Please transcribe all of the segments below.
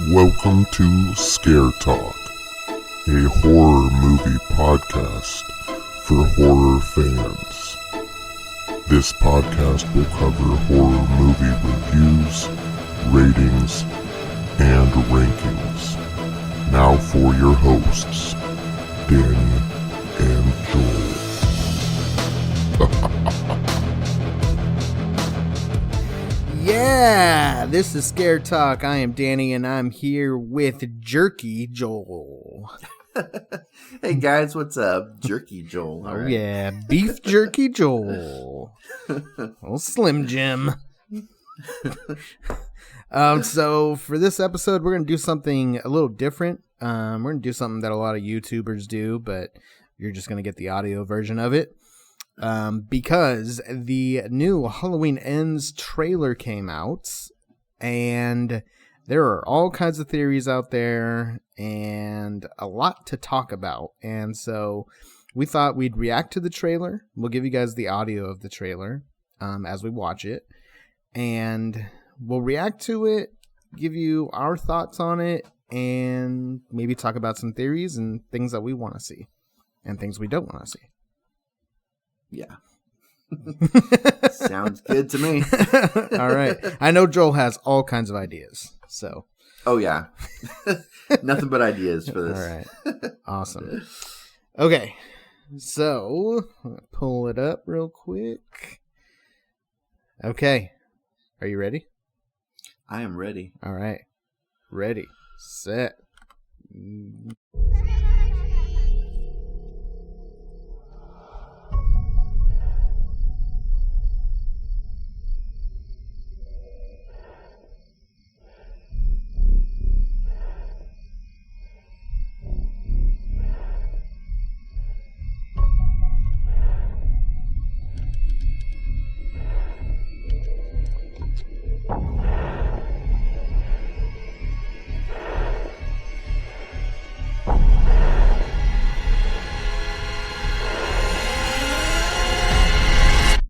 Welcome to Scare Talk, a horror movie podcast for horror fans. This podcast will cover horror movie reviews, ratings, and rankings. Now for your hosts, Danny and Joel. Yeah, this is Scare Talk. I am Danny, and I'm here with Jerky Joel. Hey guys, what's up? Jerky Joel. Oh yeah, Beef Jerky Joel. Oh, Slim Jim. So for this episode, we're going to do something a little different. We're going to do something that a lot of YouTubers do, but you're just going to get the audio version of it. Because the new Halloween Ends trailer came out, and there are all kinds of theories out there and a lot to talk about. And so we thought we'd react to the trailer. We'll give you guys the audio of the trailer as we watch it, and we'll react to it, give you our thoughts on it, and maybe talk about some theories and things that we want to see and things we don't want to see. Yeah. Sounds good to me. All right. I know Joel has all kinds of ideas. So. Oh, yeah. Nothing but ideas for this. All right. Awesome. Okay. So, I'm gonna pull it up real quick. Okay. Are you ready? I am ready. All right. Ready. Set.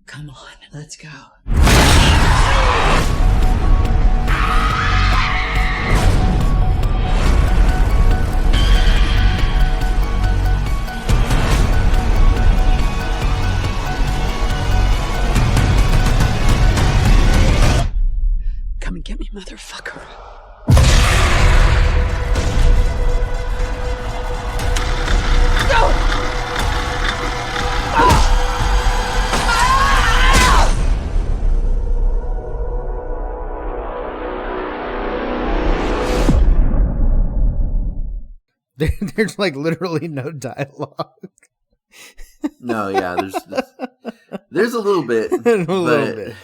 Come on, let's go. Come and get me, motherfucker. There's like literally no dialogue. No, yeah, there's a little bit.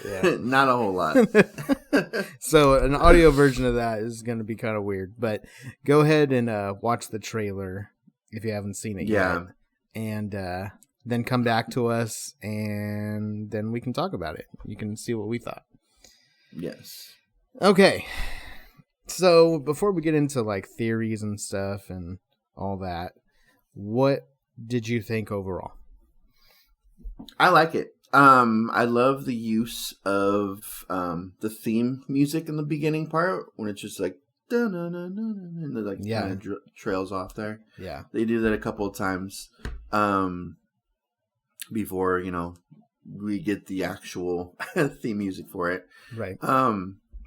Yeah. Not a whole lot. So an audio version of that is going to be kind of weird, but go ahead and watch the trailer if you haven't seen it yet. And then come back to us, and then we can talk about it. You can see what we thought. Yes. Okay. So before we get into like theories and stuff and all that, what did you think overall? I like it. I love the use of the theme music in the beginning part when it's just like and it like kind of trails off there. Yeah, they do that a couple of times before we get the actual theme music for it. Right.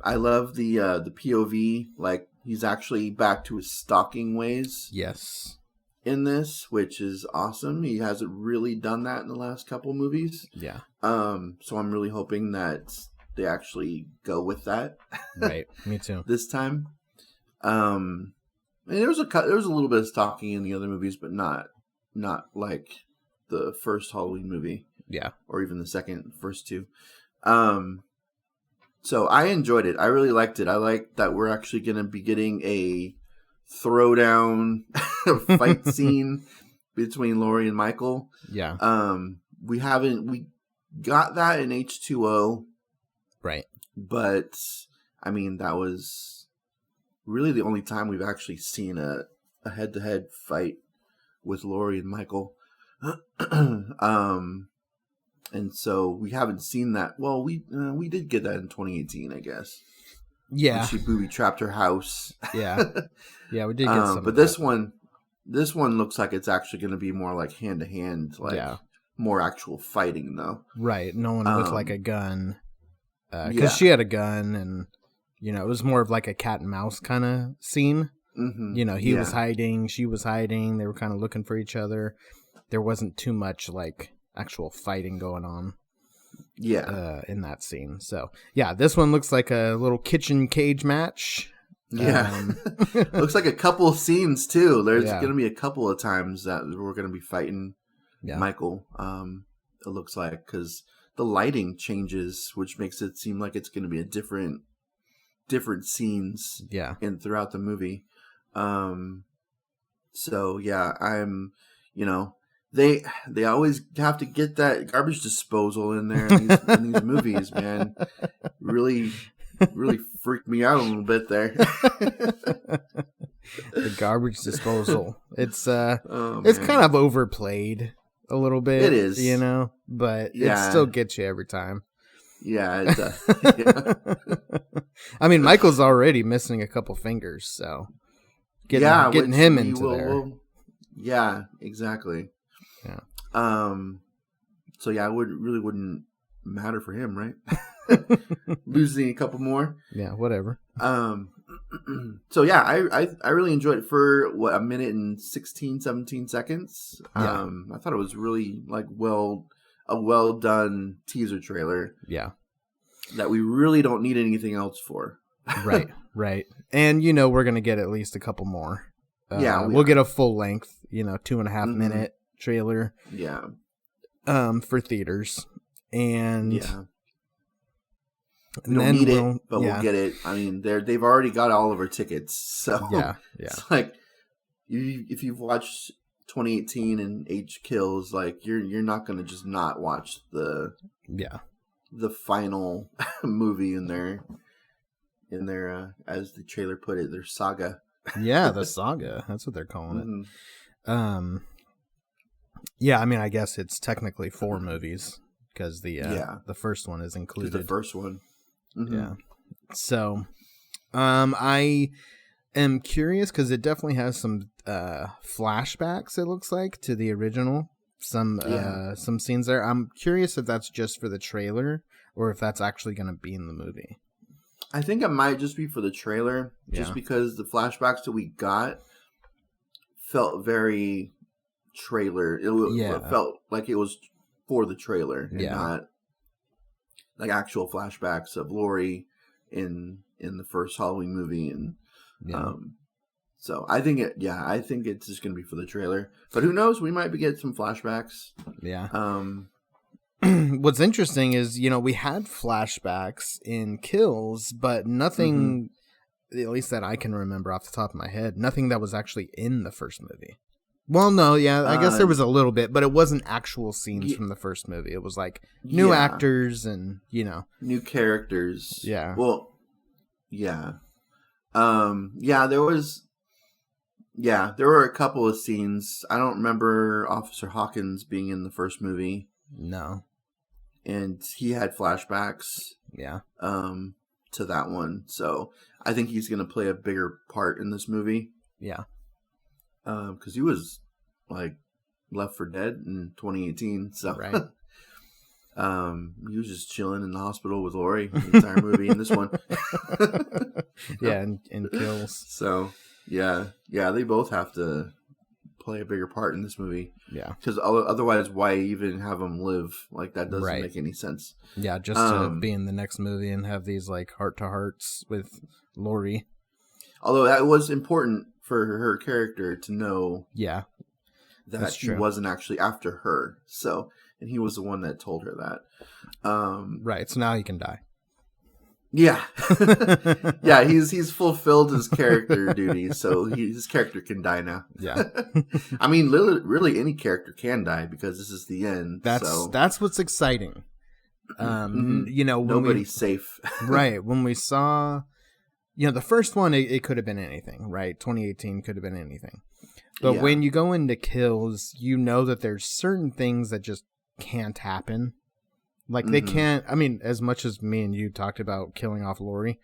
I love the POV. Like he's actually back to his stalking ways. Yes. In this, which is awesome. He hasn't really done that in the last couple movies. Yeah. So I'm really hoping that they actually go with that. Right. Me too. This time. And there was a little bit of stalking in the other movies, but not like the first Halloween movie. Yeah. Or even the first two. So I enjoyed it. I really liked it. I like that we're actually going to be getting a throwdown fight scene between Laurie and Michael. Yeah. We got that in H2O. Right. But I mean, that was really the only time we've actually seen a head-to-head fight with Laurie and Michael. And so we haven't seen that. Well, we did get that in 2018, I guess. Yeah. when she booby trapped her house. Yeah. Yeah, we did get some. But this one looks like it's actually going to be more like hand to hand, like more actual fighting though. Right. No one with like a gun. Because she had a gun, and it was more of like a cat and mouse kind of scene. Mm-hmm. He was hiding, she was hiding. They were kind of looking for each other. There wasn't too much like actual fighting going on. Yeah. In that scene. So yeah, this one looks like a little kitchen cage match. Yeah. Looks like a couple of scenes too. There's going to be a couple of times that we're going to be fighting Michael. It looks like, because the lighting changes, which makes it seem like it's going to be a different scenes. Yeah. Throughout the movie. So yeah, I'm, they always have to get that garbage disposal in there in these movies, man. Really freaked me out a little bit there. The garbage disposal. It's it's kind of overplayed a little bit. It is, but it still gets you every time. Yeah, it does. Yeah. I mean, Michael's already missing a couple fingers, so getting him into there. Yeah, exactly. Yeah. So yeah, really wouldn't matter for him, right? Losing a couple more. Yeah, whatever. So yeah, I really enjoyed it for a minute and 16, 17 seconds. Yeah. I thought it was really like a well done teaser trailer. Yeah. That we really don't need anything else for. Right. And we're gonna get at least a couple more. We'll get a full length, 2.5 minute trailer. Yeah. For theaters. And we don't need it, but we'll get it. I mean, they've already got all of our tickets, so it's like if you've watched 2018 and H Kills, like you're not gonna just not watch the final movie in their as the trailer put it, their saga. Yeah, the saga. That's what they're calling it. Yeah, I mean, I guess it's technically 4 movies because the first one is included. The first one. Mm-hmm. Yeah. So, I am curious because it definitely has some flashbacks. It looks like to the original. Some scenes there. I'm curious if that's just for the trailer or if that's actually going to be in the movie. I think it might just be for the trailer, just because the flashbacks that we got felt very trailer. It felt like it was for the trailer and not like actual flashbacks of Laurie in the first Halloween movie. And so I think it's just going to be for the trailer. But who knows? We might be getting some flashbacks. Yeah. What's interesting is, we had flashbacks in Kills, but nothing, at least that I can remember off the top of my head, nothing that was actually in the first movie. Well, no, I guess there was a little bit, but it wasn't actual scenes from the first movie. It was like new actors and, new characters. Yeah. Well, yeah. There were a couple of scenes. I don't remember Officer Hawkins being in the first movie. No. And he had flashbacks. Yeah. To that one. So I think he's going to play a bigger part in this movie. Yeah. Because he was like Left 4 Dead in 2018. So right. He was just chilling in the hospital with Laurie the entire movie in this one. Yeah, and Kills. So they both have to play a bigger part in this movie. Yeah, because otherwise, why even have them live? Like that doesn't make any sense. Yeah, just to be in the next movie and have these like heart to hearts with Laurie. Although that was important for her character to know. Yeah, that he wasn't actually after her. So, and he was the one that told her that. Right. So now he can die. Yeah. Yeah, he's fulfilled his character duty, so his character can die now. Yeah. I mean, really any character can die because this is the end. That's what's exciting. Nobody's safe. Right. When we saw, the first one, it could have been anything, right? 2018 could have been anything. But when you go into Kills, that there's certain things that just can't happen. Like they can't, I mean, as much as me and you talked about killing off Laurie,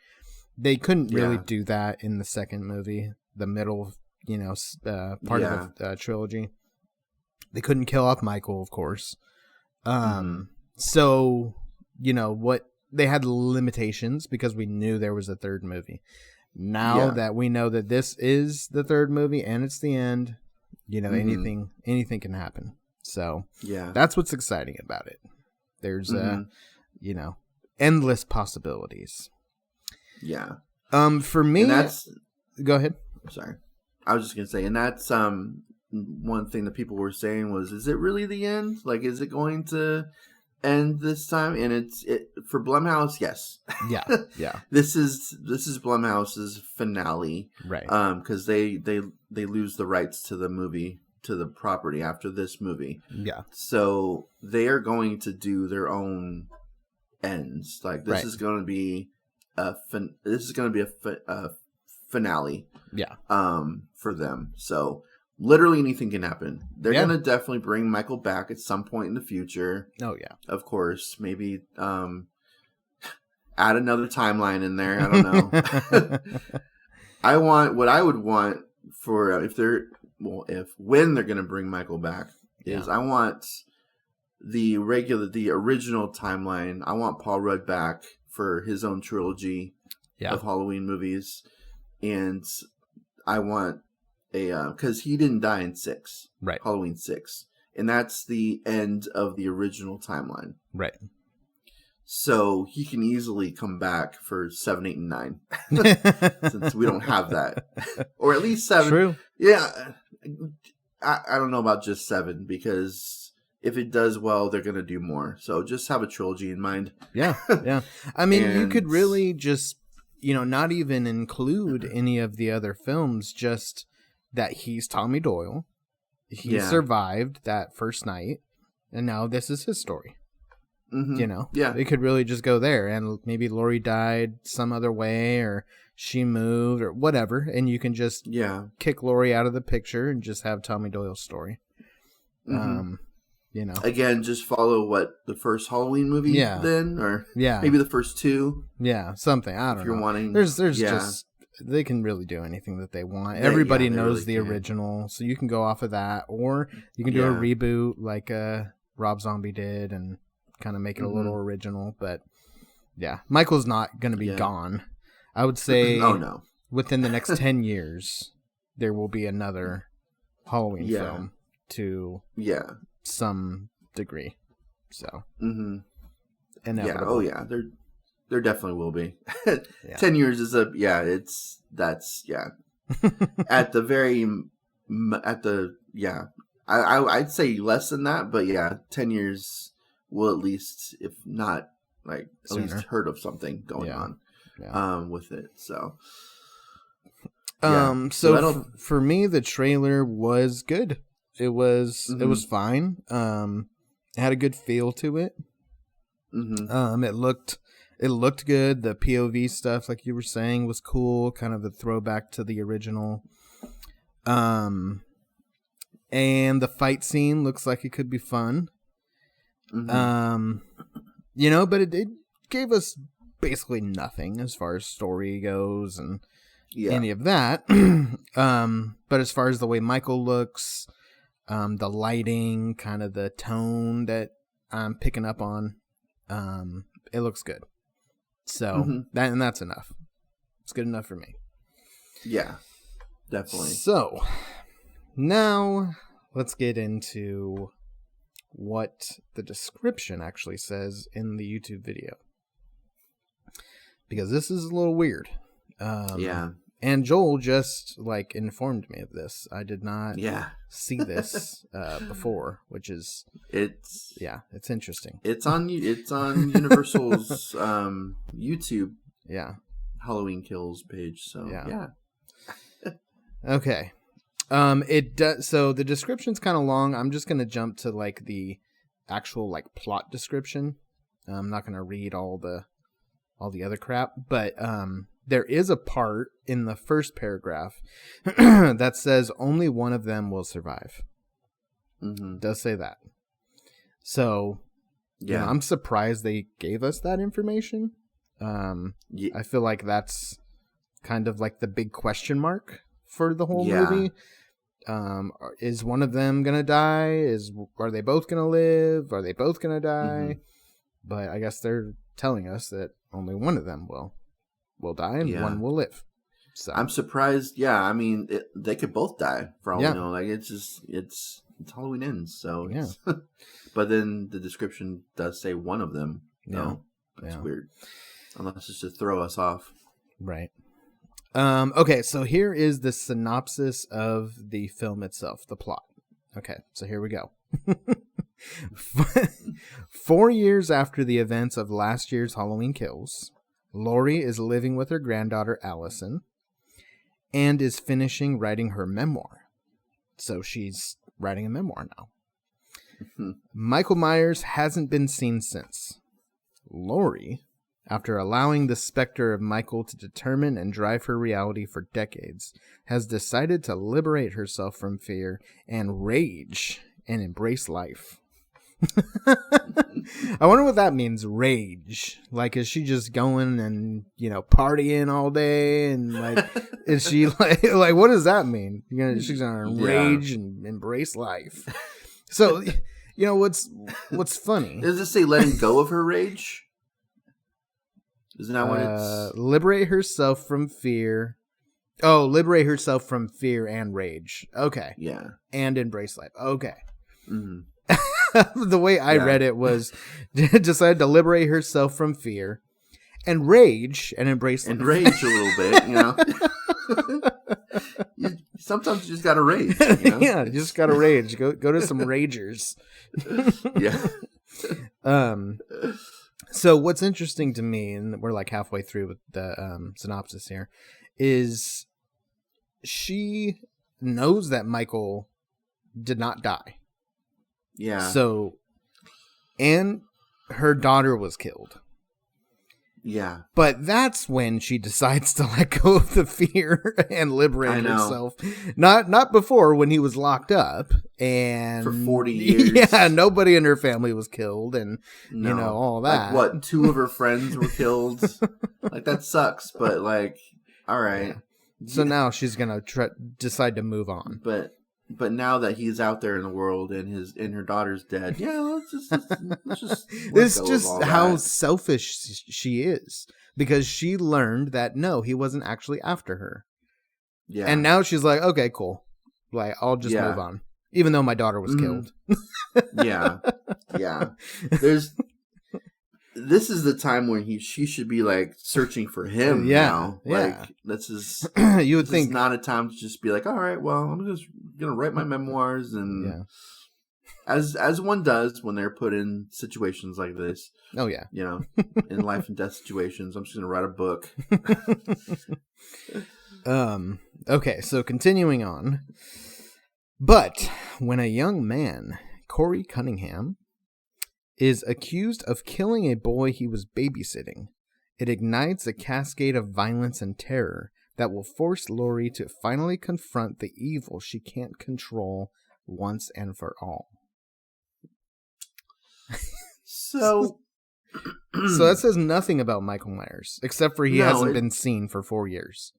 They couldn't really Yeah. do that in the second movie, the middle, part of the trilogy. They couldn't kill off Michael, of course. So, what they had limitations because we knew there was a third movie. Now that we know that this is the third movie and it's the end, anything can happen. So that's what's exciting about it. There's endless possibilities. Yeah. For me, And that's go ahead. sorry. I was just gonna say, and that's one thing that people were saying was, is it really the end? Like, is it going to end this time? And it for Blumhouse, yes. Yeah. This is Blumhouse's finale, Right. Because they lose the rights to the movie, to the property after this movie. Yeah. So they are going to do their own ends. Like, this Right. is going to be a finale. Yeah. For them. So literally anything can happen. They're gonna definitely bring Michael back at some point in the future. Oh yeah. Of course. Maybe add another timeline in there. I don't know. What I would want for when they're gonna bring Michael back is I want the original timeline. I want Paul Rudd back for his own trilogy of Halloween movies. And I want because he didn't die in 6, right? Halloween 6, and that's the end of the original timeline, right? So he can easily come back for 7, 8, and 9, since we don't have that, or at least 7. True. Yeah, I don't know about just 7 because if it does well, they're gonna do more. So just have a trilogy in mind. Yeah. I mean, you could really just not even include any of the other films, just that he's Tommy Doyle. He survived that first night, and now this is his story. Yeah. It could really just go there, and maybe Laurie died some other way, or she moved, or whatever, and you can just kick Laurie out of the picture and just have Tommy Doyle's story. Again, just follow the first Halloween movie then, or maybe the first 2. Something. I don't know. If you're wanting, there's just, they can really do anything that they want. Everybody knows really the original, so you can go off of that, or you can do a reboot like Rob Zombie did and kind of make it a little original. But Michael's not going to be gone. I would say within the next 10 years, there will be another Halloween film to some degree. So inevitable. There definitely will be. 10 years is at I'd say less than that, but 10 years will at least, if not like Sooner. at least heard of something going on with it. So for me, the trailer was good. It was fine. It had a good feel to it. It looked good. The POV stuff, like you were saying, was cool. Kind of a throwback to the original. And the fight scene looks like it could be fun. But it gave us basically nothing as far as story goes and any of that. But as far as the way Michael looks, the lighting, kind of the tone that I'm picking up on, it looks good. So that's enough. It's good enough for me. Yeah, definitely. So now let's get into what the description actually says in the YouTube video, because this is a little weird. And Joel just informed me of this. I did not see this before, which is it's interesting. It's on Universal's YouTube Halloween Kills page. So okay. It does. So the description's kind of long. I'm just gonna jump to the actual plot description. I'm not gonna read all the other crap, but there is a part in the first paragraph that says only one of them will survive. It does say that. So, I'm surprised they gave us that information. I feel like that's kind of like the big question mark for the whole Yeah. movie. Is one of them gonna die? Are they both gonna live? Are they both gonna die? But I guess they're telling us that only one of them will die and one will live. So I'm surprised. Yeah, I mean, they could both die for all we know. Like it's Halloween ends, so but then the description does say one of them. No, that's weird. Unless it's to throw us off, right? Okay, so here is the synopsis of the film itself, the plot. Okay, so here we go. 4 years after the events of last year's Halloween Kills, Laurie is living with her granddaughter Allison and is finishing writing her memoir. So she's writing a memoir now. Michael Myers hasn't been seen since. Laurie, after allowing the specter of Michael to determine and drive her reality for decades, has decided to liberate herself from fear and rage and embrace life. I wonder what that means, rage. Like, is she just going and, partying all day? And, like, is she, like what does that mean? She's going to rage and embrace life. So, what's funny? Does it say letting go of her rage? Isn't that what it's... Liberate herself from fear. Oh, liberate herself from fear and rage. Okay. Yeah. And embrace life. Okay. Mm-hmm. The way I read it was decided to liberate herself from fear and rage and embrace life. And rage a little bit, sometimes you just gotta rage. Yeah, you just gotta rage. Go to some ragers. Yeah. So what's interesting to me, and we're like halfway through with the synopsis here, is she knows that Michael did not die. Yeah. So, and her daughter was killed. Yeah. But that's when she decides to let go of the fear and liberate herself. Not before, when he was locked up and for 40 years. Yeah, nobody in her family was killed, and all that. Like, what, 2 of her friends were killed? Like, that sucks, but like, all right. Yeah. So now she's gonna decide to move on. But now that he's out there in the world and her daughter's dead, let's just it's just how selfish she is, because she learned that no, he wasn't actually after her. Yeah. And now she's like, okay, cool. Like, I'll just move on. Even though my daughter was killed. Yeah. Yeah. This is the time when she should be like searching for him now. Like, this is you would think not a time to just be like, all right, well, I'm just gonna write my memoirs, and as one does when they're put in situations like this. Oh yeah. In life and death situations. I'm just gonna write a book. Okay, so continuing on. But when a young man, Corey Cunningham, is accused of killing a boy he was babysitting, it ignites a cascade of violence and terror that will force Laurie to finally confront the evil she can't control once and for all. So that says nothing about Michael Myers, except for he hasn't been seen for 4 years.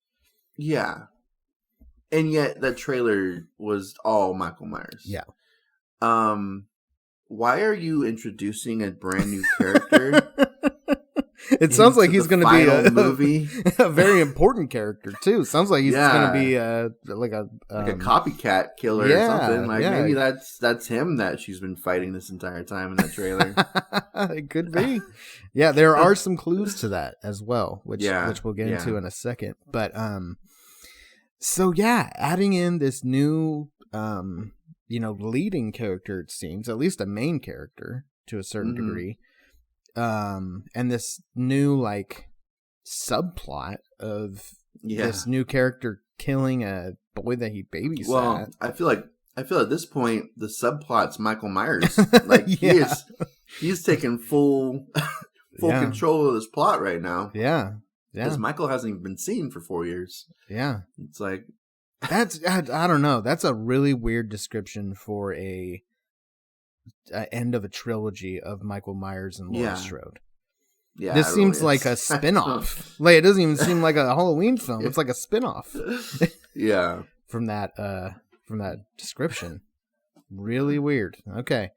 Yeah. And yet that trailer was all Michael Myers. Yeah. Why are you introducing a brand new character? It sounds like he's going to be a movie, a very important character too. Sounds like he's going to be like a copycat killer or something. Like maybe that's him that she's been fighting this entire time in that trailer. It could be. Yeah, there are some clues to that as well, which we'll get into in a second. But so adding in this new leading character, it seems, at least a main character to a certain degree. And this new subplot of this new character killing a boy that he babysat. Well, I feel like at this point the subplot's Michael Myers. Like he's taking full control of this plot right now. Yeah. Because Michael hasn't even been seen for 4 years. Yeah. It's like that's I don't know. That's a really weird description for a end of a trilogy of Michael Myers and Laurie Strode. Yeah, This it seems really like a is. spin-off. Like, it doesn't even seem like a Halloween film. It's like a spin-off Yeah. from that description. Really weird. Okay.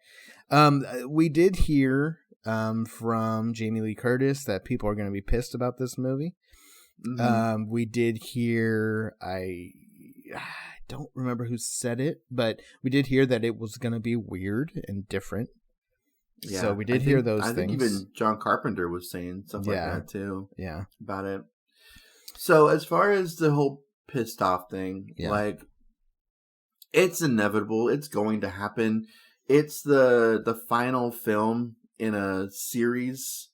We did hear from Jamie Lee Curtis that people are going to be pissed about this movie. Mhm. We did hear, I don't remember who said it, but we did hear that it was going to be weird and different. Yeah. So we did hear those I think things. even John Carpenter was saying stuff like Yeah. that too Yeah. about it. So as far as the whole pissed off thing, Yeah. like, it's inevitable. It's going to happen. It's the final film in a series.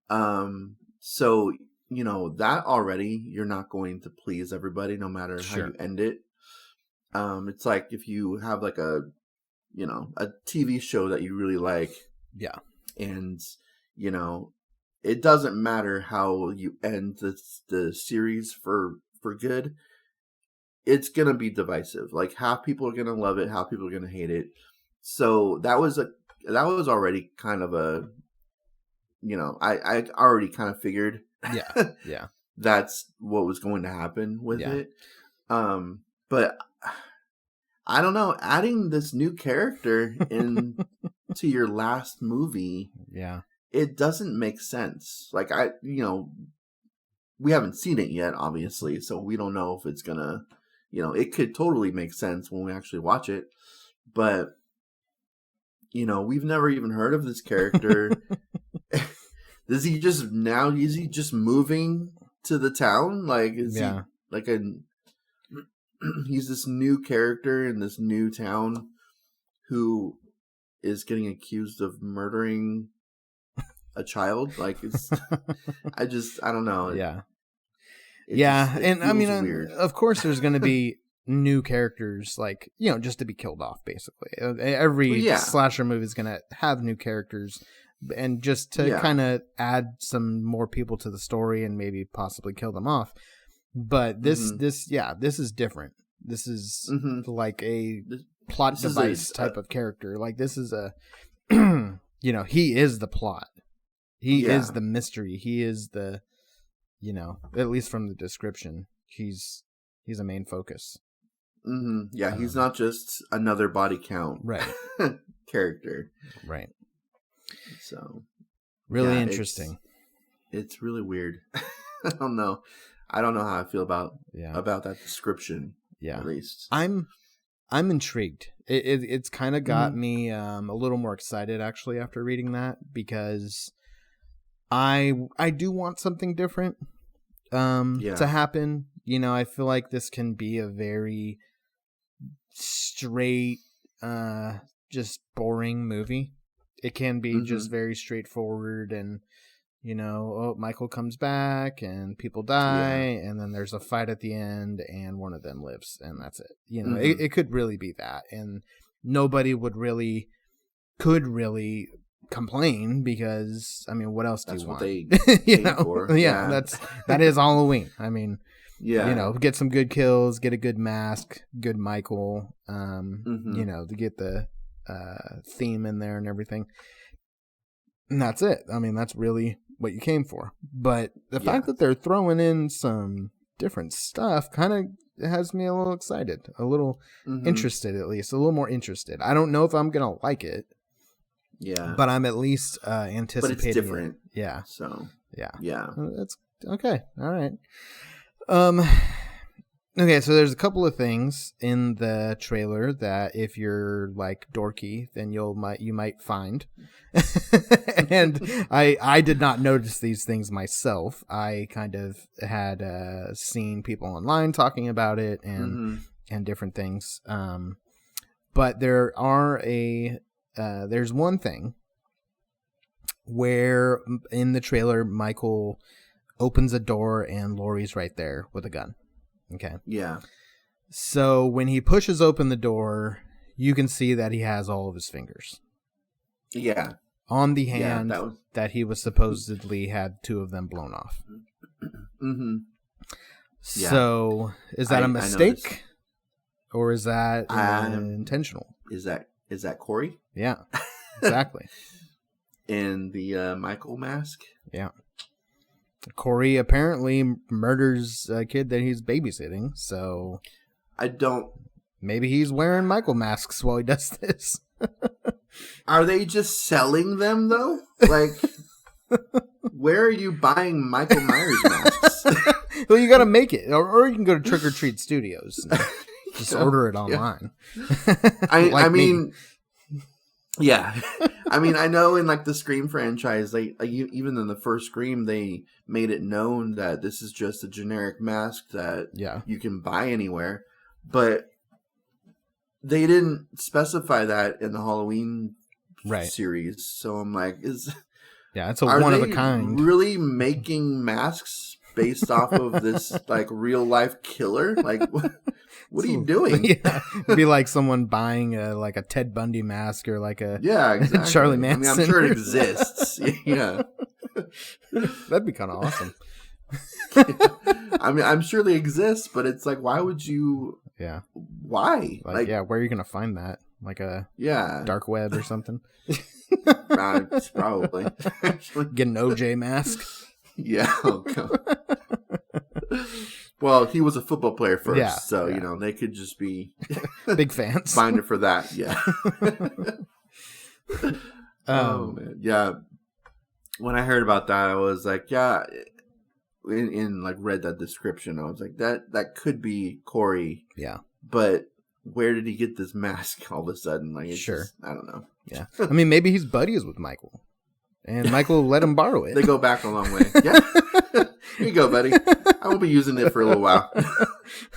So, you know, that already you're not going to please everybody no matter how Sure. you end it. It's like if you have like a TV show that you really like, Yeah. and you know, it doesn't matter how you end the series for good. It's gonna be divisive. Like, half people are gonna love it, half people are gonna hate it. So that was already kind of a, you know, I already kind of figured Yeah. Yeah. that's what was going to happen with Yeah. it. But I don't know, adding this new character in to your last movie, Yeah. it doesn't make sense. Like, we haven't seen it yet, obviously, so we don't know if it's gonna, it could totally make sense when we actually watch it. But, we've never even heard of this character. Is he just moving to the town? Like, is he like he's this new character in this new town who is getting accused of murdering a child? Like, it's I don't know. Yeah. It And I mean, weird. of course there's going to be new characters, like, just to be killed off, basically. Every slasher movie is going to have new characters, and just to kind of add some more people to the story and maybe possibly kill them off. But this is different. This is like a plot device type of character. Like, this is a, he is the plot. He is the mystery. He is the, at least from the description, he's a main focus. Mm-hmm. Yeah, he's not just another body count character. Right. So, really interesting. It's really weird. I don't know how I feel about that description. Yeah, at least I'm intrigued. It's kind of got me a little more excited, actually, after reading that, because I do want something different to happen. I feel like this can be a very straight, just boring movie. It can be just very straightforward, and Michael comes back and people die, and then there's a fight at the end and one of them lives, and that's it. It could really be that, and nobody could really complain, because I mean, what else do you want? That's what they for. That is Halloween. I mean, yeah, get some good kills, get a good mask, good Michael, to get the theme in there and everything, and that's it. I mean, that's really what you came for. But the fact that they're throwing in some different stuff kind of has me a little excited, a little interested, at least a little more interested. I don't know if I'm gonna like it, but I'm at least anticipating. But it's different, Yeah. So yeah, that's okay. All right. Okay, so there's a couple of things in the trailer that, if you're like dorky, then you might find. And I did not notice these things myself. I kind of had seen people online talking about it and different things. But there are there's one thing where in the trailer Michael opens a door and Laurie's right there with a gun. Okay. Yeah. So when he pushes open the door, you can see that he has all of his fingers. Yeah. On the hand that he was supposedly had two of them blown off. Mm-hmm. Yeah. So is that a mistake? Or is that intentional? Is that Corey? Yeah. Exactly. In the Michael mask? Yeah. Corey apparently murders a kid that he's babysitting, so I don't. maybe he's wearing Michael masks while he does this. Are they just selling them though? Like, where are you buying Michael Myers masks? Well, you got to make it, or you can go to Trick or Treat Studios. And just order it online. I mean, yeah. I mean, I know in like the Scream franchise, even in the first Scream, they made it known that this is just a generic mask that you can buy anywhere, but they didn't specify that in the Halloween series. So I'm like, it's a one of a kind. Really making masks based off of this like real life killer? Like, what are you doing? Yeah, it'd be like someone buying like a Ted Bundy mask or like a exactly. Charlie Manson. I mean, I'm sure it exists. Yeah, that'd be kind of awesome. I mean, I'm sure they exist, but it's like, why would you? Yeah. Why? Like where are you gonna find that? Like a dark web or something? Probably. Get an OJ mask. Yeah. Oh, well, he was a football player first, so you know they could just be big fans. Find it for that. Yeah. Oh man, yeah. When I heard about that, I was like, in like read that description, I was like, that could be Corey. Yeah. But where did he get this mask all of a sudden? Like, it's just, I don't know. Yeah. I mean, maybe he's buddies with Michael. And Michael let him borrow it. They go back a long way. Yeah. Here you go, buddy. I won't be using it for a little while.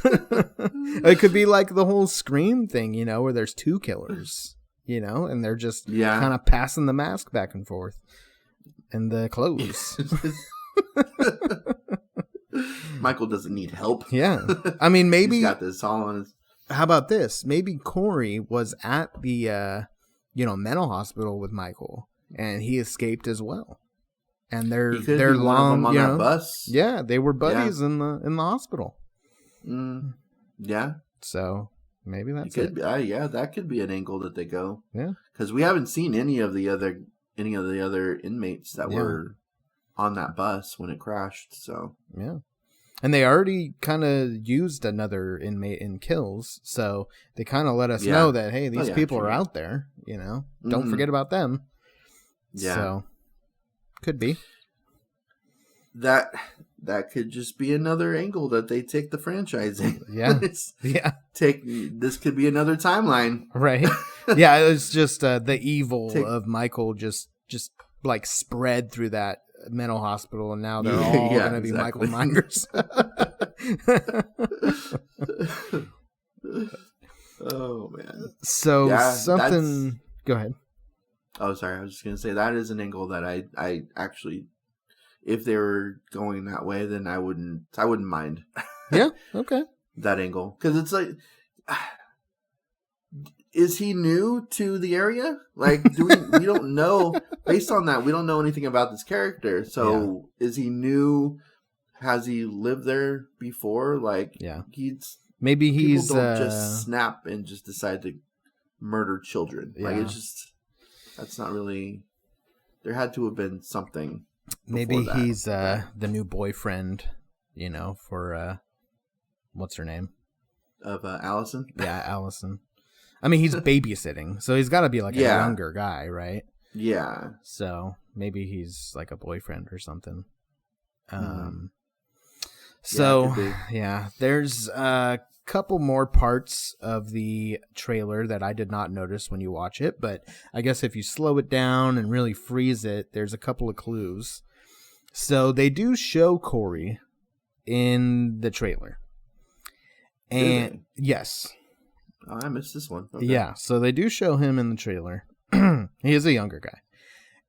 It could be like the whole Scream thing, you know, where there's two killers, you know, and they're just kind of passing the mask back and forth. And the clothes. Michael doesn't need help. Yeah. I mean, maybe he's got this all on his... How about this? Maybe Corey was at the mental hospital with Michael and he escaped as well. And they're long on that bus. Yeah, they were buddies in the hospital. Yeah. So maybe that's it. That could be an angle that they go. Yeah. Because we haven't seen any of the other inmates that were on that bus when it crashed. So yeah. And they already kind of used another inmate in Kills, so they kind of let us know that, hey, these people are out there, you know. Don't forget about them. Yeah. So, could be. That could just be another angle that they take the franchise in. Yeah. This could be another timeline. Right. Yeah, it's just the evil of Michael just like spread through that mental hospital, and now they're all going to be Michael Myers. Oh man! So something. Go ahead. Oh, sorry. I was just going to say that is an angle that I actually, if they were going that way, then I wouldn't mind. Yeah. Okay. That angle, because it's like. Is he new to the area? Like, we don't know. Based on that, we don't know anything about this character. So, is he new? Has he lived there before? Like, maybe he's people don't just snap and just decide to murder children. Like, it's just that's not really. There had to have been something. Maybe he's the new boyfriend. You know, for what's her name? Of Allison. Yeah, Allison. I mean, he's babysitting, so he's got to be like a younger guy, right? Yeah. So maybe he's like a boyfriend or something. There's a couple more parts of the trailer that I did not notice when you watch it, but I guess if you slow it down and really freeze it, there's a couple of clues. So they do show Corey in the trailer. And yes. Oh, I missed this one. Okay. Yeah, so they do show him in the trailer. He is a younger guy.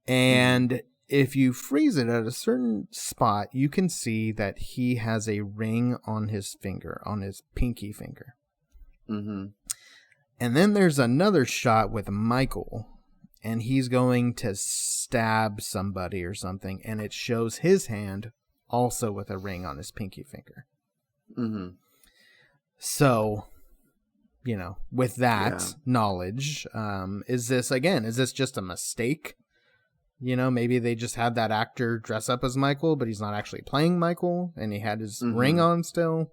And if you freeze it at a certain spot, you can see that he has a ring on his finger, on his pinky finger. Mm-hmm. And then there's another shot with Michael, and he's going to stab somebody or something, and it shows his hand also with a ring on his pinky finger. Mm-hmm. So... You know, with that knowledge, is this just a mistake You know, maybe they just had that actor dress up as Michael, but he's not actually playing Michael, and he had his ring on still.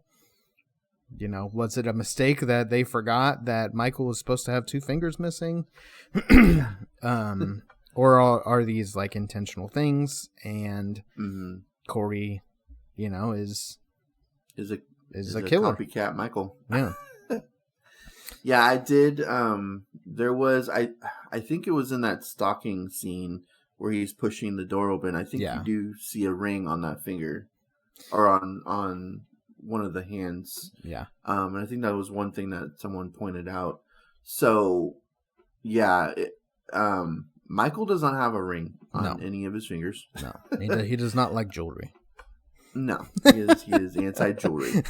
You know, was it a mistake that they forgot that Michael was supposed to have 2 fingers missing? Or are these like intentional things? And Corey, you know, is a killer, copycat Michael. Yeah. Yeah, I did. There was I think it was in that stalking scene where he's pushing the door open. I think you do see a ring on that finger, or on one of the hands. Yeah. And I think that was one thing that someone pointed out. So, yeah, Michael does not have a ring on any of his fingers. No, he does not like jewelry. No, he is anti-jewelry.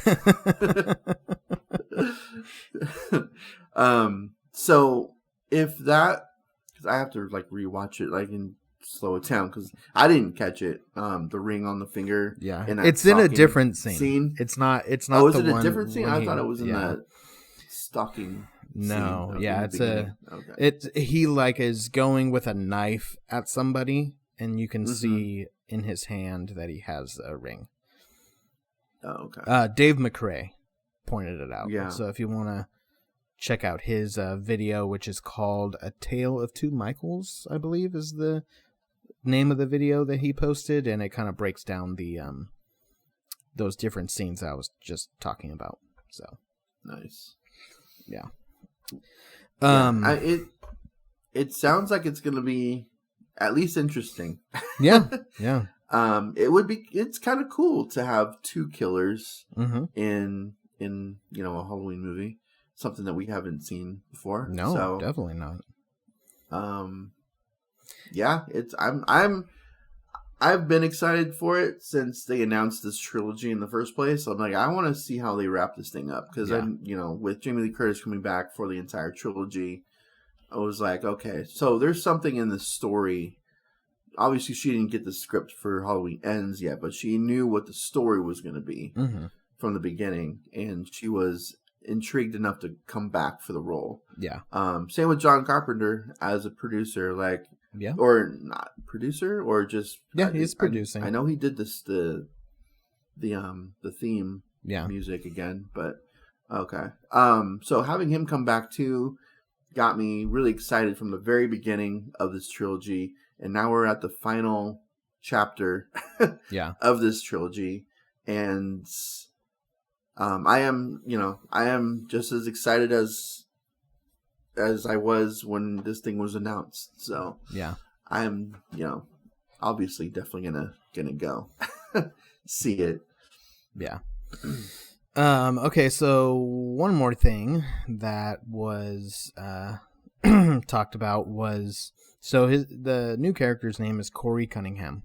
So if that, because I have to like rewatch it, like and slow it down because I didn't catch it. The ring on the finger. Yeah, it's in a different scene. It's not. Oh, is it a different scene? I thought it was in that stalking. No, scene yeah, he like is going with a knife at somebody, and you can see in his hand that he has a ring. Oh, okay. Dave McRae pointed it out. Yeah. So if you want to check out his video, which is called "A Tale of Two Michaels," I believe is the name of the video that he posted, and it kind of breaks down the those different scenes I was just talking about. So nice. Yeah. It sounds like it's going to be at least interesting. Yeah. Yeah. It's kind of cool to have 2 killers in a Halloween movie, something that we haven't seen before. No, so, definitely not. Yeah, I've been excited for it since they announced this trilogy in the first place. So I'm like, I want to see how they wrap this thing up because with Jamie Lee Curtis coming back for the entire trilogy, I was like, okay, so there's something in the story. Obviously, she didn't get the script for Halloween Ends yet, but she knew what the story was going to be from the beginning, and she was intrigued enough to come back for the role. Yeah. Same with John Carpenter as a producer, like. Yeah. Or not producer, or just he's producing. I know he did the theme yeah. music again, but okay. So having him come back too got me really excited from the very beginning of this trilogy, and now we're at the final chapter of this trilogy, and I am just as excited as I was when this thing was announced. So yeah, I am, obviously definitely gonna go see it. Yeah. Okay, so one more thing that was talked about was the new character's name is Corey Cunningham.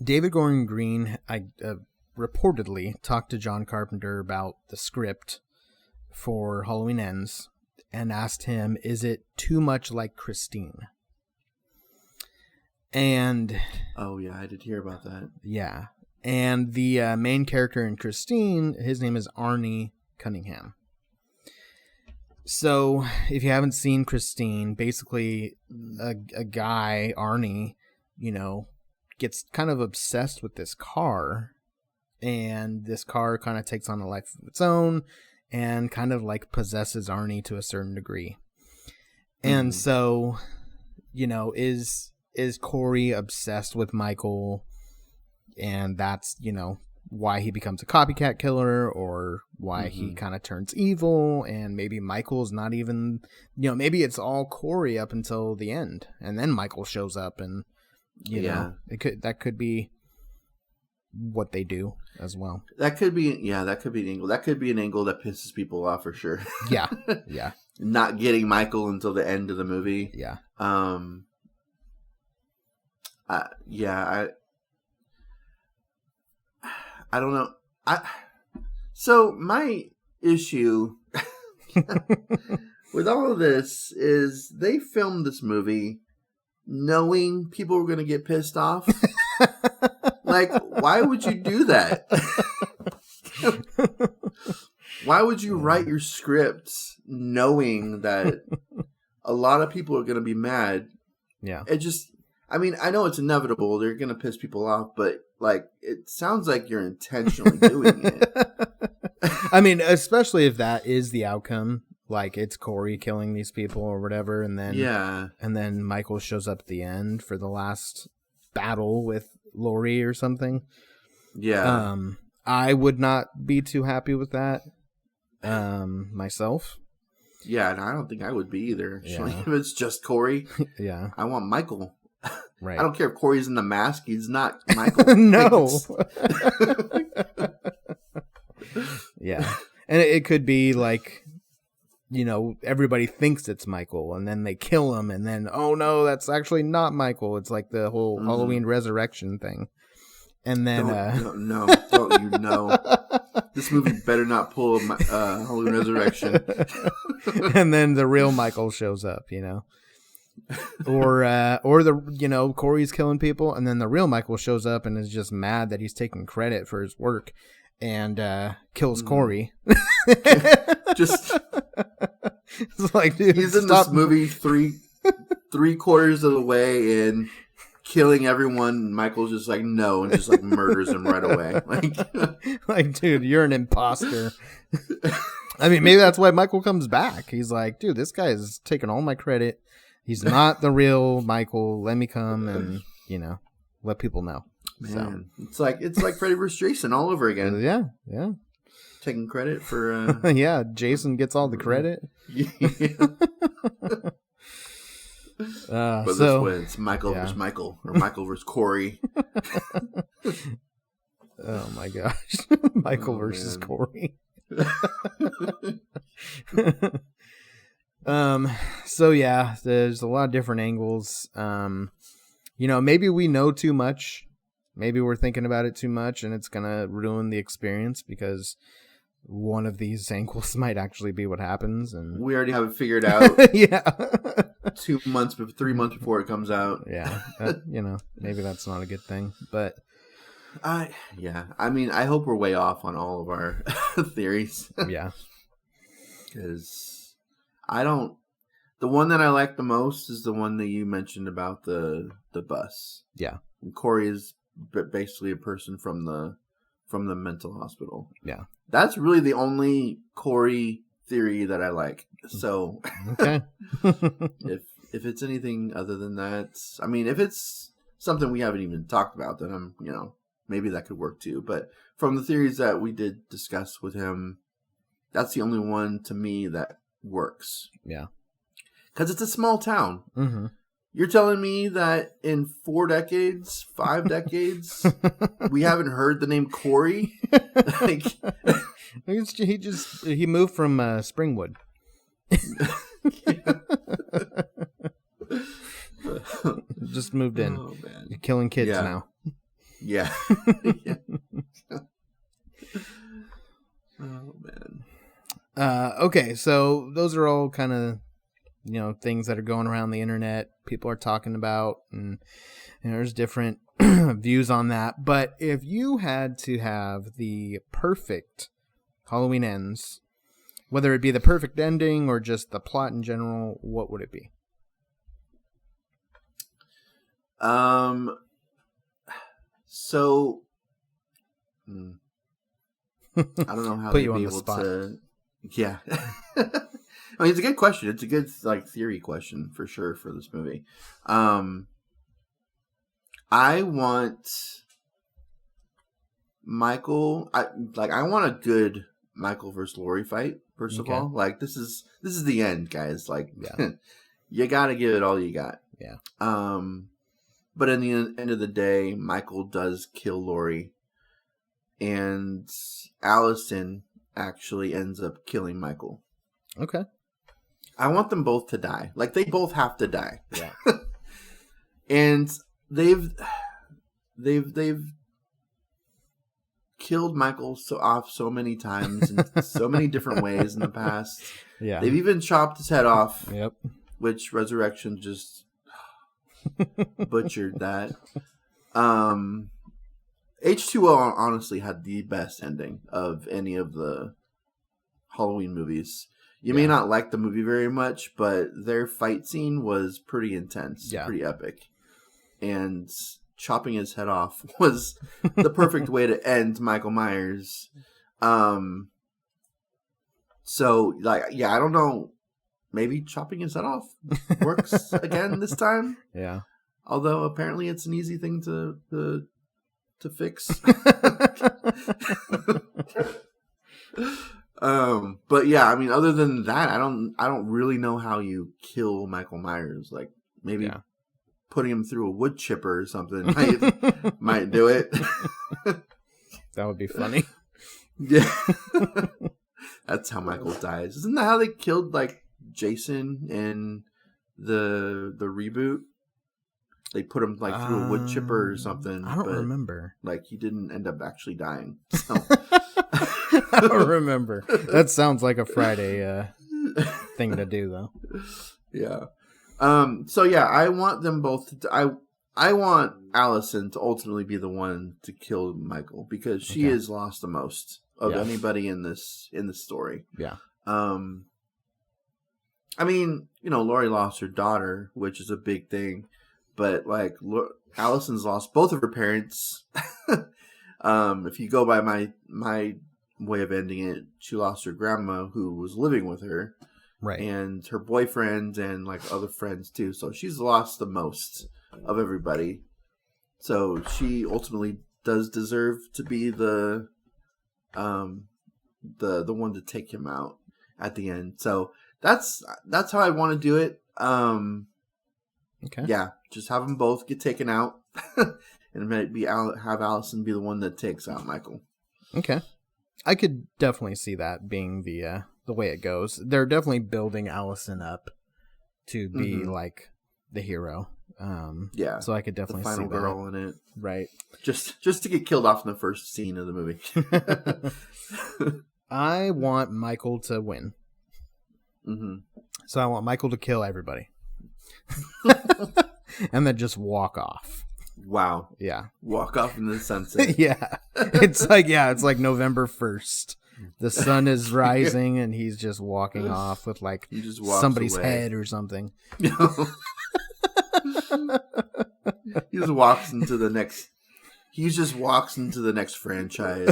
David Gordon Green reportedly talked to John Carpenter about the script for Halloween Ends and asked him, is it too much like Christine? And oh yeah, I did hear about that. Yeah. And the main character in Christine, his name is Arnie Cunningham. So if you haven't seen Christine, basically a guy, Arnie, gets kind of obsessed with this car, and this car kind of takes on a life of its own and kind of like possesses Arnie to a certain degree. And so, is Corey obsessed with Michael, and that's, why he becomes a copycat killer, or why he kind of turns evil, and maybe Michael's not even, maybe it's all Corey up until the end, and then Michael shows up, and that could be what they do as well. That could be an angle. That could be an angle that pisses people off for sure. Yeah. Not getting Michael until the end of the movie. Yeah. I don't know. So my issue with all of this is they filmed this movie knowing people were going to get pissed off. Like, why would you do that? Why would you write your script knowing that, a lot of people are going to be mad. Yeah. It just, I mean, I know it's inevitable. They're going to piss people off, but like, it sounds like you're intentionally doing it. I mean, especially if that is the outcome, like it's Corey killing these people or whatever, and then Michael shows up at the end for the last battle with Laurie or something. Yeah. I would not be too happy with that myself. Yeah, and I don't think I would be either. Actually, Yeah. if it's just Corey, Yeah. I want Michael. Right. I don't care if Corey's in the mask; he's not Michael. No. Yeah, and it could be like, everybody thinks it's Michael, and then they kill him, and then oh no, that's actually not Michael. It's like the whole Halloween resurrection thing, and then don't you know? This movie better not pull a Halloween Resurrection. And then the real Michael shows up, or the Corey's killing people, and then the real Michael shows up and is just mad that he's taking credit for his work and kills Corey. Just it's like, dude, he's in this movie three quarters of the way in, killing everyone. Michael's just like, no, and just like murders him right away. Like, dude, you're an imposter. I mean, maybe that's why Michael comes back. He's like, dude, this guy is taking all my credit. He's not the real Michael. Let me come and, let people know. Man, so. It's like Freddy vs. Jason all over again. Yeah. Taking credit for yeah, Jason gets all the credit. Yeah. But this way it's Michael versus Michael, or Michael versus Corey. Oh my gosh. Michael versus Corey. So yeah, there's a lot of different angles. Maybe we know too much. Maybe we're thinking about it too much, and it's gonna ruin the experience because one of these angles might actually be what happens, and we already have it figured out. Yeah. 3 months before it comes out. Yeah. Maybe that's not a good thing, but I mean, I hope we're way off on all of our theories. Yeah. Because the one that I like the most is the one that you mentioned about the bus. Yeah. And Corey is basically a person from the mental hospital. Yeah. That's really the only Corey theory that I like. So okay. if it's anything other than that, I mean, if it's something we haven't even talked about, then maybe that could work too. But from the theories that we did discuss with him, that's the only one to me that works. Yeah. Because it's a small town. Mm-hmm. You're telling me that in 5 decades, we haven't heard the name Corey? He moved from Springwood. Just moved in. Oh, man. You're killing kids now. Yeah. Yeah. Oh, man. Okay, so those are all kind of, things that are going around the internet. People are talking about, and there's different views on that. But if you had to have the perfect Halloween Ends, whether it be the perfect ending or just the plot in general, what would it be? So I don't know how Put they'd you on be the able spot. to. Yeah. I mean, it's a good question. It's a good theory question for sure for this movie. I want Michael. I want a good Michael versus Laurie fight. First of all, this is the end, guys. You got to give it all you got. Yeah. But in the end of the day, Michael does kill Laurie, and Allison actually ends up killing Michael. Okay. I want them both to die. They both have to die. Yeah. And they've killed Michael off so many times in so many different ways in the past. Yeah. They've even chopped his head off. Yep. Which Resurrection just butchered that. H2O honestly had the best ending of any of the Halloween movies. You may not like the movie very much, but their fight scene was pretty intense, pretty epic. And chopping his head off was the perfect way to end Michael Myers. So, like, I don't know. Maybe chopping his head off works again this time. Yeah. Although apparently it's an easy thing to fix. But yeah, I mean, other than that, I don't really know how you kill Michael Myers. Like maybe putting him through a wood chipper or something might do it. That would be funny. Yeah. That's how Michael dies. Isn't that how they killed like Jason in the reboot? They put him like through a wood chipper or something. I don't remember. Like he didn't end up actually dying. So. I don't remember. That sounds like a Friday thing to do, though. Yeah. So yeah, I want them both to. I want Allison to ultimately be the one to kill Michael because she has lost the most of anybody in this story. Yeah. I mean, you know, Laurie lost her daughter, which is a big thing, but like Allison's lost both of her parents. If you go by my way of ending it, she lost her grandma who was living with her, right, and her boyfriend and like other friends too. So she's lost the most of everybody. So she ultimately does deserve to be the one to take him out at the end. So that's how I want to do it. Okay. Yeah, just have them both get taken out, and maybe have Allison be the one that takes out Michael. Okay, I could definitely see that being the way it goes. They're definitely building Allison up to be like the hero. Yeah, so I could definitely the final see girl in it, right? Just to get killed off in the first scene of the movie. I want Michael to win. Mm-hmm. So I want Michael to kill everybody, and then just walk off. Wow. Yeah. Walk off in the sunset. Yeah. It's like November 1st. The sun is rising and he's just walking off with like somebody's head or something. He just walks into the next. He just walks into the next franchise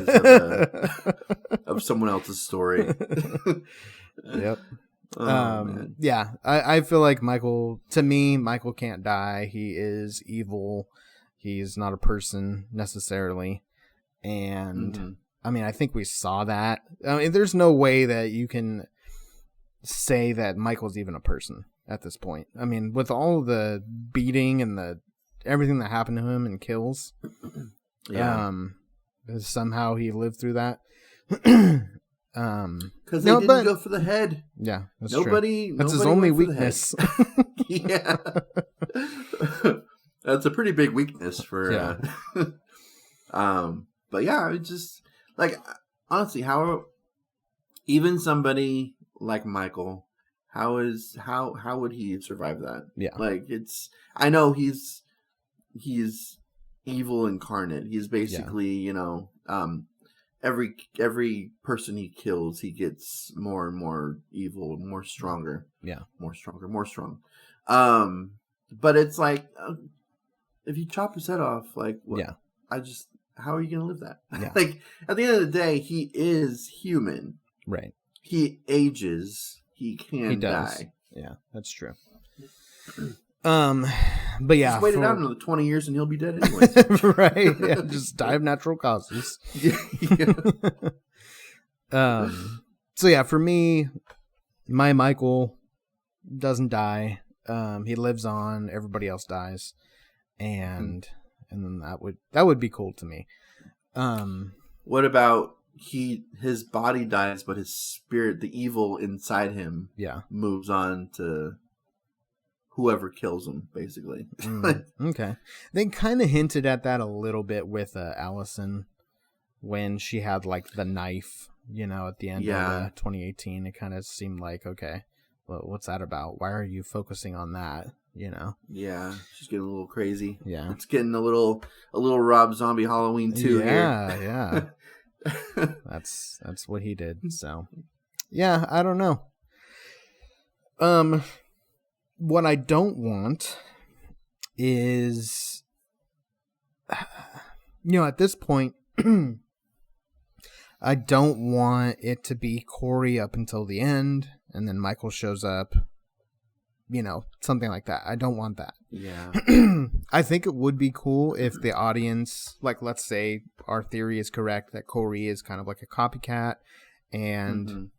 of someone else's story. Yep. Man. Yeah, I feel like Michael can't die. He is evil. He's not a person necessarily. And I mean, I think we saw that. I mean, there's no way that you can say that Michael's even a person at this point. I mean, with all the beating and everything that happened to him and kills, somehow he lived through that. Because they didn't go for the head. Yeah, that's nobody. True. That's his only weakness. Yeah, that's a pretty big weakness for. But yeah, it's just like honestly, how even somebody like Michael, how would he survive that? Yeah, like I know he's evil incarnate. He's basically every person he kills, he gets more and more evil, more stronger. Yeah, more strong. But it's like if you chop his head off, like what? Yeah, how are you gonna live that? Yeah. Like at the end of the day, he is human. Right. He ages. He can die. Yeah, that's true. But yeah, just wait it out another 20 years and he'll be dead anyway. Right? Yeah, just die of natural causes. So yeah, for me, my Michael doesn't die. He lives on. Everybody else dies, and then that would be cool to me. What about his body dies, but his spirit, the evil inside him, moves on to whoever kills him, basically. Okay. They kind of hinted at that a little bit with Allison when she had like the knife, at the end of 2018. It kind of seemed like, okay, well, what's that about? Why are you focusing on that? Yeah, she's getting a little crazy. Yeah, it's getting a little Rob Zombie Halloween too. Yeah. That's what he did. So, yeah, I don't know. What I don't want is, at this point, I don't want it to be Corey up until the end, and then Michael shows up, something like that. I don't want that. Yeah. I think it would be cool if the audience, like, let's say our theory is correct that Corey is kind of like a copycat, and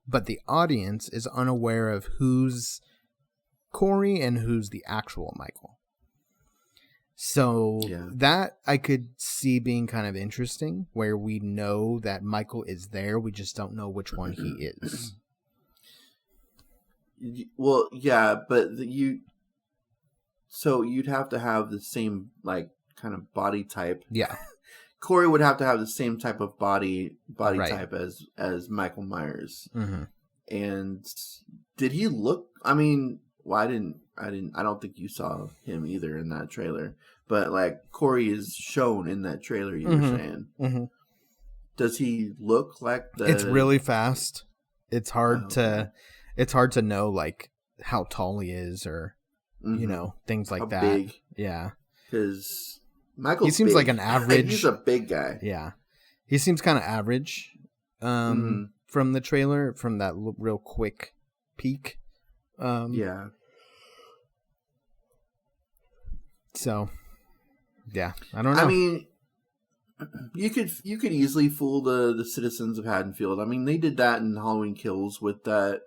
but the audience is unaware of who's Corey and who's the actual Michael. So that I could see being kind of interesting, where we know that Michael is there, we just don't know which one he is. Well, yeah, but so you'd have to have the same, like, kind of body type. Yeah. Corey would have to have the same type of body Right. type as Michael Myers. Mm-hmm. And did he look? I mean, well, I don't think you saw him either in that trailer. But like Corey is shown in that trailer, you were saying. Mm-hmm. Does he look like the? It's really fast. It's hard to know like how tall he is, or things like how that. Big? Yeah, because Michael. He seems big. like an average. He's a big guy. Yeah, he seems kind of average. From the trailer, from that real quick peek. Yeah. So, yeah, I don't know. I mean, you could easily fool the citizens of Haddonfield. I mean, they did that in Halloween Kills with that.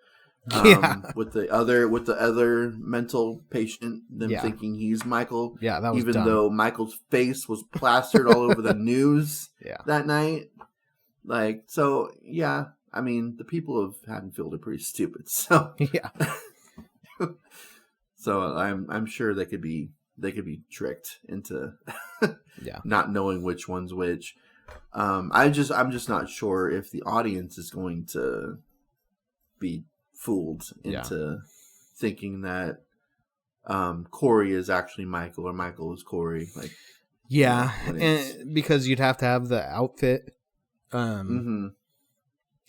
With the other mental patient, them thinking he's Michael. Yeah, that was even dumb. Though Michael's face was plastered all over the news that night. Like, so yeah, I mean, the people of Haddonfield are pretty stupid. So yeah. So I'm sure they could be tricked into not knowing which one's which. I'm just not sure if the audience is going to be fooled into thinking that Corey is actually Michael or Michael is Corey. Like, and because you'd have to have the outfit, and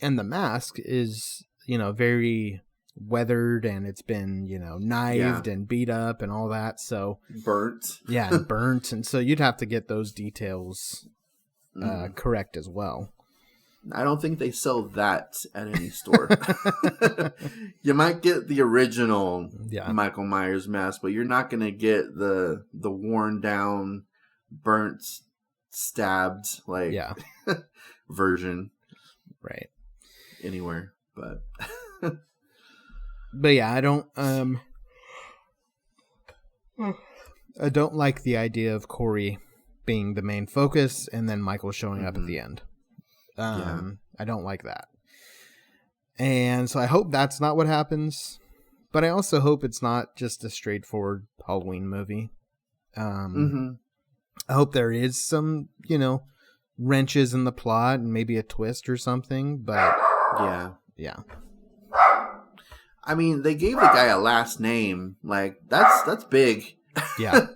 the mask is very weathered, and it's been knifed and beat up and all that, so burnt. Burnt, and so you'd have to get those details correct as well. I don't think they sell that at any store. You might get the original Michael Myers mask, but you're not going to get the worn down, burnt, stabbed version, right? Anywhere, but yeah, I don't like the idea of Corey being the main focus and then Michael showing up at the end. I don't like that. And so I hope that's not what happens. But I also hope it's not just a straightforward Halloween movie. I hope there is some, wrenches in the plot and maybe a twist or something. But yeah. I mean, they gave the guy a last name. Like, that's big. Yeah.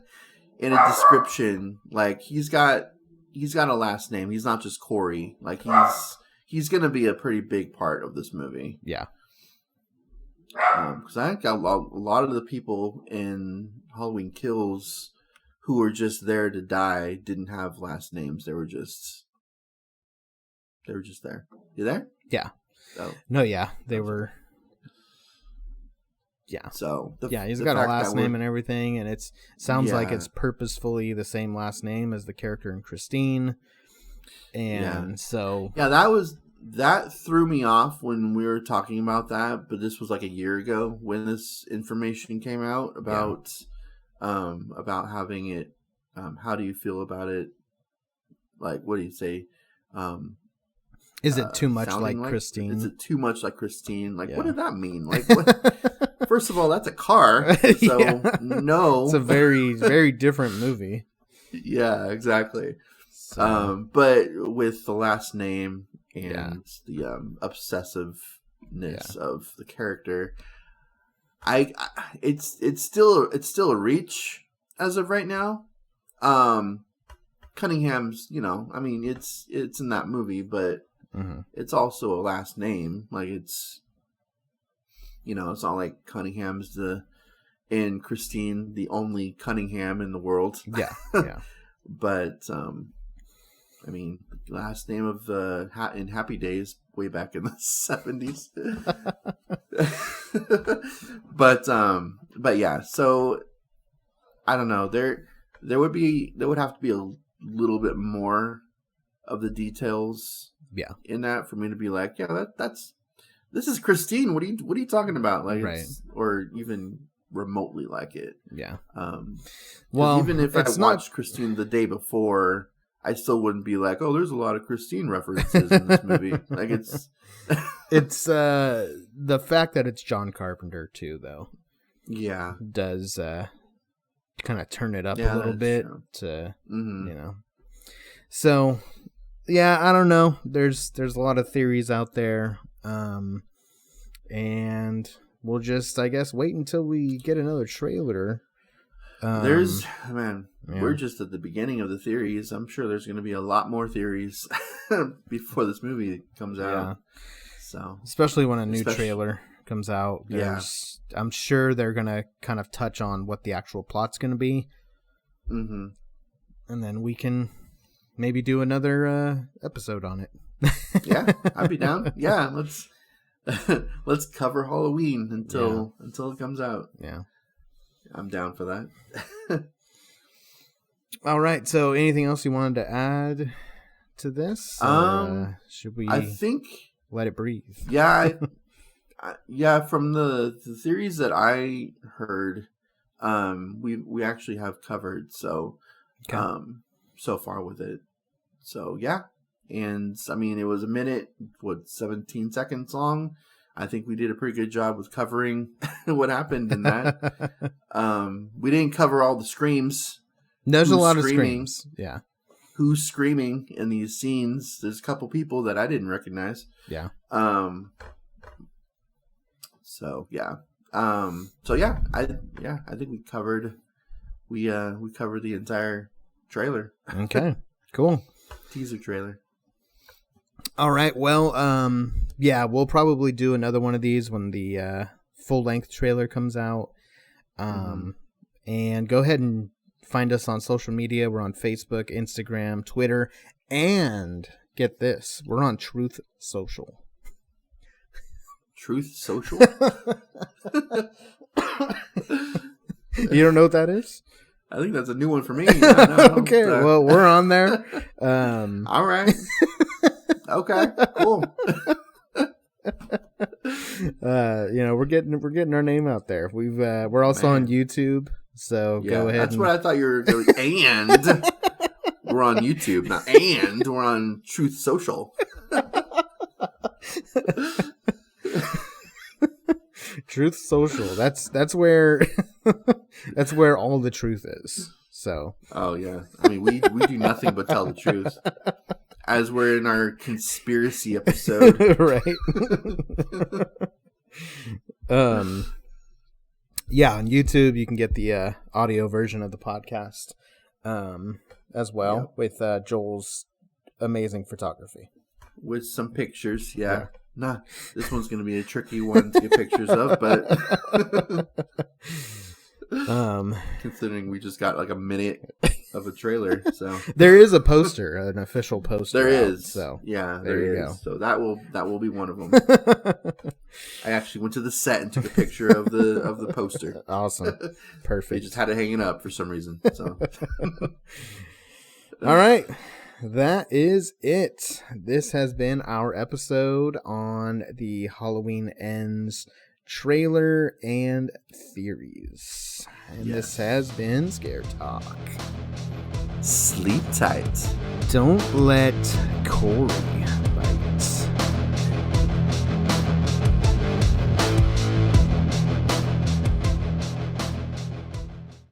In a description, like he's got a last name. He's not just Corey. Like he's going to be a pretty big part of this movie. Yeah. Because I think a lot of the people in Halloween Kills who were just there to die didn't have last names. They were just there. You there? Yeah. Oh. No, yeah, they were. Yeah. So he's got a last name and everything, and it sounds like it's purposefully the same last name as the character in Christine, and so that threw me off when we were talking about that. But this was like a year ago when this information came out about having it. How do you feel about it? Like, what do you say? Is it too much like Christine? Is it too much like Christine? Like, what did that mean? Like, what? First of all, that's a car. So, no. It's a very, very different movie. Yeah, exactly. So. But with the last name and the obsessiveness of the character, it's still a reach as of right now. Cunningham's, I mean, it's in that movie, but it's also a last name. Like, it's it's not like Cunningham's and Christine the only Cunningham in the world. Yeah. But I mean, last name of in Happy Days way back in the 70s. But yeah, so I don't know. There would have to be a little bit more of the details in that for me to be like, yeah, this is Christine. What are you talking about? Like, right. Or even remotely like it. Yeah. Well, even if I watched Christine the day before, I still wouldn't be like, oh, there's a lot of Christine references in this movie. Like it's it's the fact that it's John Carpenter too, though. Yeah. Does kind of turn it up a little bit to So yeah, I don't know. There's a lot of theories out there. And we'll just, I guess, wait until we get another trailer. We're just at the beginning of the theories. I'm sure there's going to be a lot more theories before this movie comes out. Yeah. So, especially when a new trailer comes out. I'm sure they're going to kind of touch on what the actual plot's going to be. Mm-hmm. And then we can maybe do another episode on it. Yeah, I'd be down. Yeah, let's cover Halloween until it comes out. Yeah. I'm down for that. All right. So, anything else you wanted to add to this? Should we? I think let it breathe. Yeah, From the theories that I heard, we actually have covered so far with it. So yeah, and I mean it was a minute, 17 seconds long. I think we did a pretty good job with covering what happened in that. We didn't cover all the screams. There's a lot of screams. Yeah. Who's screaming in these scenes? There's a couple people that I didn't recognize. Yeah. So yeah. I think we covered the entire trailer. Okay. Cool. Teaser trailer. All right. Well, we'll probably do another one of these when the full-length trailer comes out. And go ahead and find us on social media. We're on Facebook, Instagram, Twitter, and get this, we're on Truth Social. Truth Social? You don't know what that is? I think that's a new one for me. Okay, well, we're on there. All right. Okay, cool. We're getting our name out there. We're also on YouTube, so go ahead. That's what I thought you were doing. And we're on YouTube, not and we're on Truth Social. Truth Social. That's where that's where all the truth is. So. Oh yeah. I mean, we do nothing but tell the truth. As we're in our conspiracy episode. Right. Yeah, on YouTube you can get the audio version of the podcast as well with Joel's amazing photography. With some pictures, yeah. Nah, this one's going to be a tricky one to get pictures of, but considering we just got like a minute of a trailer, so there is a poster, an official poster. There is, so yeah, there you go. So that will be one of them. I actually went to the set and took a picture of the poster. Awesome, perfect. They just had it hanging up for some reason. So, all right. That is it. This has been our episode on the Halloween Ends trailer and theories. And This has been Scare Talk. Sleep tight. Don't let Corey